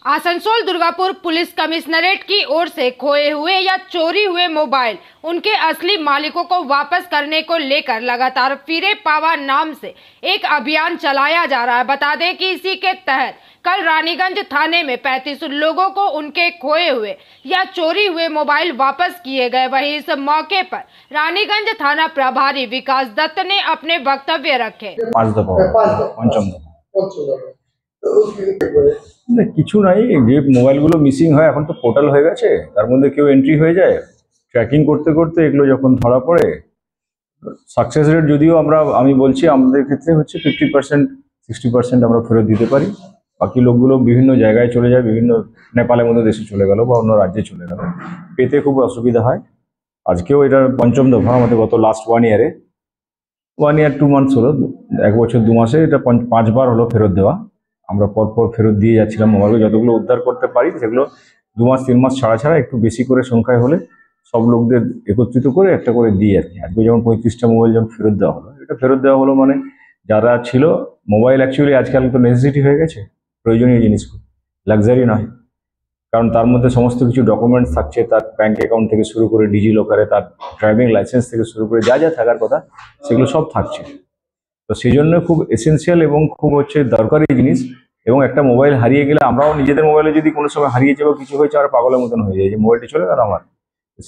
Asansol Durgapur police commissionerate की ओर से खोए हुए या चोरी हुए मोबाइल उनके असली मालिकों को वापस करने को लेकर लगातार फिरे पावा नाम से एक अभियान चलाया जा रहा है। बता दें कि इसी के तहत कल रानीगंज थाने में 35 लोगों को उनके खोए हुए या चोरी हुए मोबाइल वापस किए गए। वहीं इस मौके पर रानीगंज थाना प्रभारी विकास दत्त ने अपने वक्तव्य रखे। কিছু নাই, যে মোবাইলগুলো মিসিং হয় এখন তো পোর্টাল হয়ে গেছে, তার মধ্যে কেউ এন্ট্রি হয়ে যায়, ট্র্যাকিং করতে করতে এগুলো যখন ধরা পড়ে, সাকসেস রেট যদিও আমি বলছি আমাদের ক্ষেত্রে হচ্ছে 50% 60% আমরা ফেরত দিতে পারি। বাকি লোকগুলো বিভিন্ন জায়গায় চলে যায়, বিভিন্ন নেপালের মতো দেশে চলে গেল বা অন্য রাজ্যে চলে গেল, পেতে খুব অসুবিধা হয়। আজকেও এটার পঞ্চম দফা, আমাদের গত লাস্ট 1 ইয়ার 2 মান্থস হলো, 1 বছর 2 মাসে এটা 5 বার হলো ফেরত দেওয়া। আমরা পরপর ফেরত দিয়ে যাচ্ছিলাম মোবাইলগুলো, যতগুলো উদ্ধার করতে পারি সেগুলো 2 মাস 3 মাস ছাড়া ছাড়া একটু বেশি করে সংখ্যায় হলে সব লোকদের একত্রিত করে একটা করে দিই আর কি। আজকে যেমন 35টা মোবাইল যেমন ফেরত দেওয়া হলো, এটা ফেরত দেওয়া হলো মানে যারা ছিল, মোবাইল অ্যাকচুয়ালি আজকাল তো নেসেসিটি হয়ে গেছে, প্রয়োজনীয় জিনিস, লাক্সারি নয়, কারণ তার মধ্যে সমস্ত কিছু ডকুমেন্টস থাকছে, তার ব্যাংক অ্যাকাউন্ট থেকে শুরু করে ডিজি লকারে তার ড্রাইভিং লাইসেন্স থেকে শুরু করে যা যা থাকার কথা সেগুলো সব থাকছে। তো সেই জন্য খুব এসেন্সিয়াল এবং খুব দরকারি জিনিস। এবং একটা মোবাইল হারিয়ে গেলে আমরাও নিজেদের মোবাইলে যদি কোনো সময় হারিয়ে যাবো, কিছু হয়েছে, আর পাগলের মতন হয়ে যায় যে মোবাইলটি চলে গেল আমার।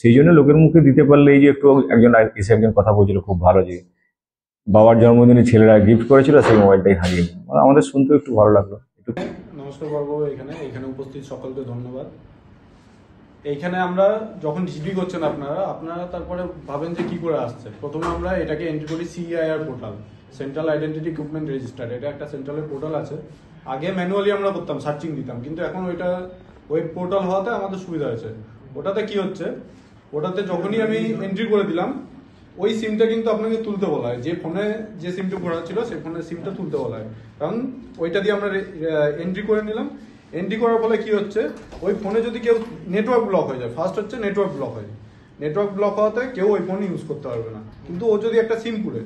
সেই জন্য লোকের মুখে দিতে পারলে, এই যে একটু একজন কথা বলছিল খুব ভালো, যে বাবার জন্মদিনে ছেলেরা গিফট করেছিল, সেই মোবাইলটাই হারিয়ে গেল, মানে আমাদের শুনতে একটু ভালো লাগলো। নমস্কার বাবু, এখানে উপস্থিত সকলকে ধন্যবাদ। এইখানে আমরা যখন জিডি করছেন আপনারা তারপরে ভাবেন যে কি করে আসছে। প্রথমে আমরা এটাকে এন্ট্রি করি CIR portal, central identity equipment register. এটা একটা সেন্ট্রালের পোর্টাল আছে। আগে ম্যানুয়ালি আমরা করতাম, সার্চিং দিতাম, কিন্তু এখন ওইটা ওয়েব পোর্টাল হওয়াতে আমাদের সুবিধা হয়েছে। ওটাতে কি হচ্ছে, ওটাতে যখনই আমি এন্ট্রি করে দিলাম, ওই সিমটা কিন্তু আপনাকে তুলতে বলা হয়। যে ফোনে যে সিমটা করা ছিল সেই ফোনের সিমটা তুলতে বলা হয়, কারণ ওইটা দিয়ে আমরা এন্ট্রি করে নিলাম। এন্ট্রি করার ফলে কি হচ্ছে, ওই ফোনে যদি কেউ নেটওয়ার্ক ব্লক হয়ে যায়, ফার্স্ট হচ্ছে নেটওয়ার্ক ব্লক হয়। নেটওয়ার্ক ব্লক হওয়াতে কেউ ওই ফোন ইউজ করতে পারবে না। কিন্তু ও যদি একটা সিম পুরে,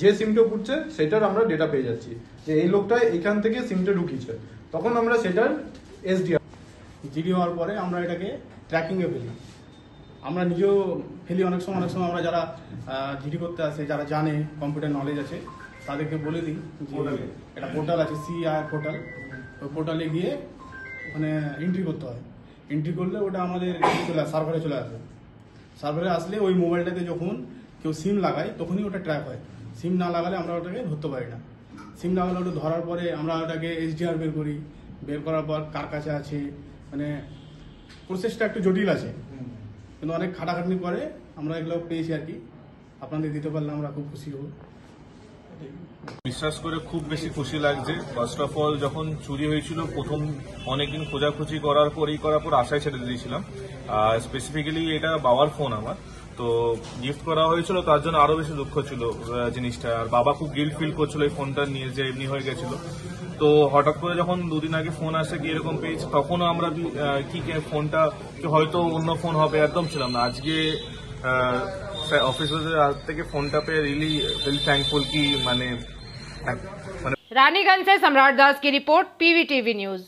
যে সিমটা পুড়ছে সেটার আমরা ডেটা পেয়ে যাচ্ছি, যে এই লোকটা এখান থেকে সিমটা ঢুকিয়েছে, তখন আমরা সেটার এসডিআর জিডি হওয়ার পরে আমরা এটাকে ট্র্যাকিংয়ে ফেলি। আমরা নিজেও ফেলি অনেক সময় আমরা যারা জিডি করতে আসে, যারা জানে, কম্পিউটার নলেজ আছে, তাদেরকে বলে দিই যে একটা পোর্টাল আছে সিআইআর পোর্টাল, ওই পোর্টালে গিয়ে ওখানে এন্ট্রি করতে হয়। এন্ট্রি করলে ওটা আমাদের সার্ভারে চলে আসে। সার্ভারে আসলে ওই মোবাইলটাতে যখন কেউ সিম লাগায় তখনই ওটা ট্র্যাক হয়। সিম না লাগালে আমরা ওটাকে ধরতে পারি না। সিম লাগালে ওটা ধরার পরে আমরা ওটাকে এসডিআর বের করি। বের করার পর কার কাছে আছে, মানে প্রসেসটা একটু জটিল আছে, কিন্তু অনেক খাটাখাটনি করে আমরা এগুলো পেয়েছি আর কি। আপনাদের দিতে পারলে আমরা খুব খুশি হব। বিশ্বাস করে খুব বেশি খুশি লাগছে। ফার্স্ট অফ অল, যখন চুরি হয়েছিল প্রথম অনেকদিন খোঁজাখুঁজি করার পর আশায় ছেড়ে দিয়েছিলাম। স্পেসিফিক্যালি এটা বাবার ফোন আমার, তো গিফট করা হয়েছিল, তার জন্য আরো বেশি দুঃখ ছিল জিনিসটা। আর বাবা খুব গিল্ট ফিল করছিল এই ফোনটা নিয়ে, যে এমনি হয়ে গেছিল। তো হঠাৎ করে যখন 2 দিন আগে ফোন আসে কি এরকম পেয়েছি, তখনও আমরা কি ফোনটা হয়তো অন্য ফোন হবে একদম ছিলাম না। আজকে অফিসারদের হাত থেকে ফোনটা পেয়ে রিয়েলি থ্যাঙ্কফুল কি মানে। रानीगंज से सम्राट दास की रिपोर्ट, पीवीटीवी न्यूज।